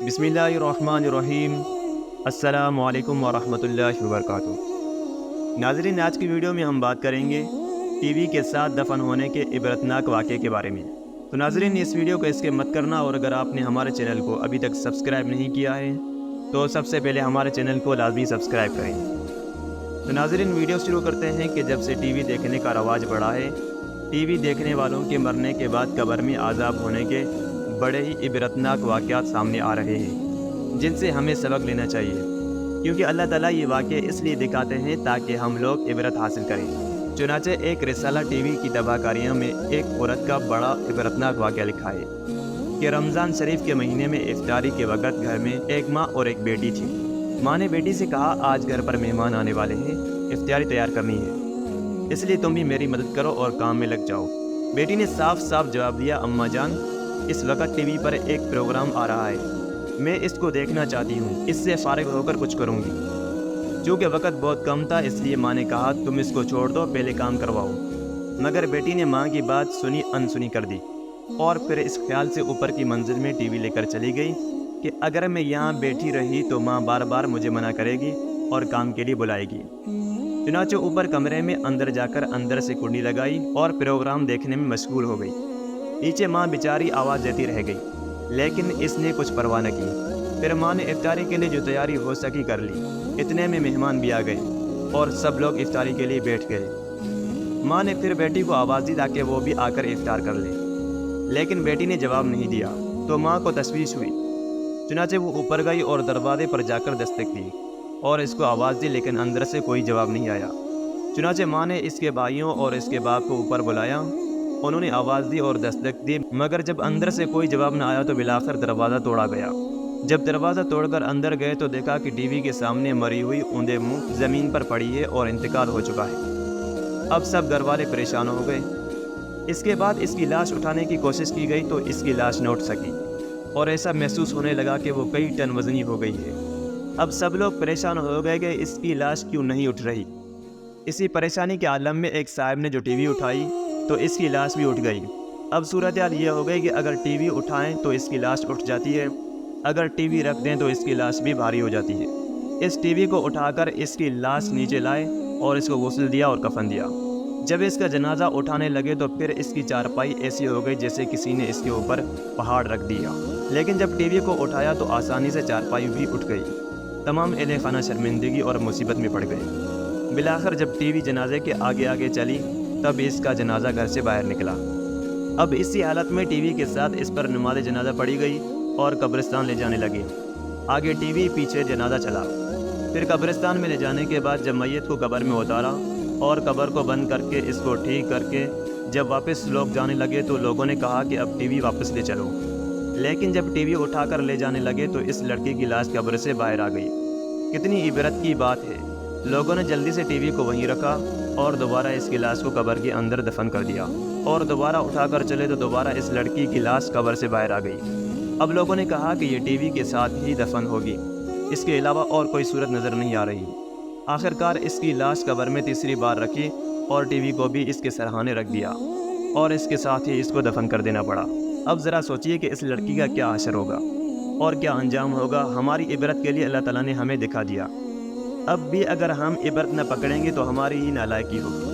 بسم اللہ الرحمن الرحیم۔ السلام علیکم ورحمۃ اللہ وبرکاتہ۔ ناظرین، آج کی ویڈیو میں ہم بات کریں گے ٹی وی کے ساتھ دفن ہونے کے عبرتناک واقعے کے بارے میں۔ تو ناظرین، اس ویڈیو کو اسکپ مت کرنا، اور اگر آپ نے ہمارے چینل کو ابھی تک سبسکرائب نہیں کیا ہے تو سب سے پہلے ہمارے چینل کو لازمی سبسکرائب کریں۔ تو ناظرین، ویڈیو شروع کرتے ہیں کہ جب سے ٹی وی دیکھنے کا رواج بڑھا ہے، ٹی وی دیکھنے والوں کے مرنے کے بعد قبر میں عذاب ہونے کے بڑے ہی عبرتناک واقعات سامنے آ رہے ہیں، جن سے ہمیں سبق لینا چاہیے، کیونکہ اللہ تعالیٰ یہ واقعے اس لیے دکھاتے ہیں تاکہ ہم لوگ عبرت حاصل کریں۔ چنانچہ ایک رسالہ ٹی وی کی تباہ کاریوں میں ایک عورت کا بڑا عبرتناک واقعہ لکھا ہے کہ رمضان شریف کے مہینے میں افطاری کے وقت گھر میں ایک ماں اور ایک بیٹی تھی۔ ماں نے بیٹی سے کہا، آج گھر پر مہمان آنے والے ہیں، افطاری تیار کرنی ہے، اس لیے تم بھی میری مدد کرو اور کام میں لگ جاؤ۔ بیٹی نے صاف صاف جواب دیا، اماں جان، اس وقت ٹی وی پر ایک پروگرام آ رہا ہے، میں اس کو دیکھنا چاہتی ہوں، اس سے فارغ ہو کر کچھ کروں گی۔ چونکہ وقت بہت کم تھا، اس لیے ماں نے کہا، تم اس کو چھوڑ دو، پہلے کام کرواؤ۔ مگر بیٹی نے ماں کی بات سنی انسنی کر دی، اور پھر اس خیال سے اوپر کی منزل میں ٹی وی لے کر چلی گئی کہ اگر میں یہاں بیٹھی رہی تو ماں بار بار مجھے منع کرے گی اور کام کے لیے بلائے گی۔ چنانچہ اوپر کمرے میں اندر جا کر اندر سے کنڈی لگائی اور پروگرام دیکھنے میں مشغول ہو گئی۔ نیچے ماں بیچاری آواز دیتی رہ گئی، لیکن اس نے کچھ پرواہ نہ کی۔ پھر ماں نے افطاری کے لیے جو تیاری ہو سکی کر لی۔ اتنے میں مہمان بھی آ گئے اور سب لوگ افطاری کے لیے بیٹھ گئے۔ ماں نے پھر بیٹی کو آواز دی تاکہ وہ بھی آ کر افطار کر لے، لیکن بیٹی نے جواب نہیں دیا تو ماں کو تشویش ہوئی۔ چنانچہ وہ اوپر گئی اور دروازے پر جا کر دستک دی اور اس کو آواز دی، لیکن اندر سے کوئی جواب نہیں آیا۔ چنانچہ ماں نے اس کے بھائیوں اور اس کے باپ کو اوپر بلایا، انہوں نے آواز دی اور دستک دی، مگر جب اندر سے کوئی جواب نہ آیا تو بالآخر دروازہ توڑا گیا۔ جب دروازہ توڑ کر اندر گئے تو دیکھا کہ ٹی وی کے سامنے مری ہوئی اوندے منہ زمین پر پڑی ہے اور انتقال ہو چکا ہے۔ اب سب گھر والے پریشان ہو گئے۔ اس کے بعد اس کی لاش اٹھانے کی کوشش کی گئی تو اس کی لاش نہ اٹھ سکی، اور ایسا محسوس ہونے لگا کہ وہ کئی ٹن وزنی ہو گئی ہے۔ اب سب لوگ پریشان ہو گئے کہ اس کی لاش کیوں نہیں اٹھ رہی۔ اسی پریشانی کے عالم میں ایک صاحب نے جو ٹی وی اٹھائی تو اس کی لاش بھی اٹھ گئی۔ اب صورتحال یہ ہو گئی کہ اگر ٹی وی اٹھائیں تو اس کی لاش اٹھ جاتی ہے، اگر ٹی وی رکھ دیں تو اس کی لاش بھی بھاری ہو جاتی ہے۔ اس ٹی وی کو اٹھا کر اس کی لاش نیچے لائے اور اس کو غسل دیا اور کفن دیا۔ جب اس کا جنازہ اٹھانے لگے تو پھر اس کی چارپائی ایسی ہو گئی جیسے کسی نے اس کے اوپر پہاڑ رکھ دیا، لیکن جب ٹی وی کو اٹھایا تو آسانی سے چارپائی بھی اٹھ گئی۔ تمام اہل خانہ شرمندگی اور مصیبت میں پڑ گئے۔ بالآخر جب ٹی وی جنازے کے آگے آگے چلی تب اس کا جنازہ گھر سے باہر نکلا۔ اب اسی حالت میں ٹی وی کے ساتھ اس پر نماز جنازہ پڑھی گئی اور قبرستان لے جانے لگے۔ آگے ٹی وی، پیچھے جنازہ چلا۔ پھر قبرستان میں لے جانے کے بعد جب میت کو قبر میں اتارا اور قبر کو بند کر کے اس کو ٹھیک کر کے جب واپس لوگ جانے لگے تو لوگوں نے کہا کہ اب ٹی وی واپس لے چلو، لیکن جب ٹی وی اٹھا کر لے جانے لگے تو اس لڑکی کی لاش قبر سے باہر آ گئی۔ کتنی عبرت کی بات ہے۔ لوگوں نے جلدی سے ٹی وی کو وہیں رکھا اور دوبارہ اس کی لاش کو قبر کے اندر دفن کر دیا، اور دوبارہ اٹھا کر چلے تو دوبارہ اس لڑکی کی لاش قبر سے باہر آ گئی۔ اب لوگوں نے کہا کہ یہ ٹی وی کے ساتھ ہی دفن ہوگی، اس کے علاوہ اور کوئی صورت نظر نہیں آ رہی۔ آخرکار اس کی لاش قبر میں تیسری بار رکھی اور ٹی وی کو بھی اس کے سرہانے رکھ دیا اور اس کے ساتھ ہی اس کو دفن کر دینا پڑا۔ اب ذرا سوچئے کہ اس لڑکی کا کیا حشر ہوگا اور کیا انجام ہوگا۔ ہماری عبرت کے لیے اللہ تعالیٰ نے ہمیں دکھا دیا۔ اب بھی اگر ہم عبرت نہ پکڑیں گے تو ہماری ہی نالائکی ہوگی۔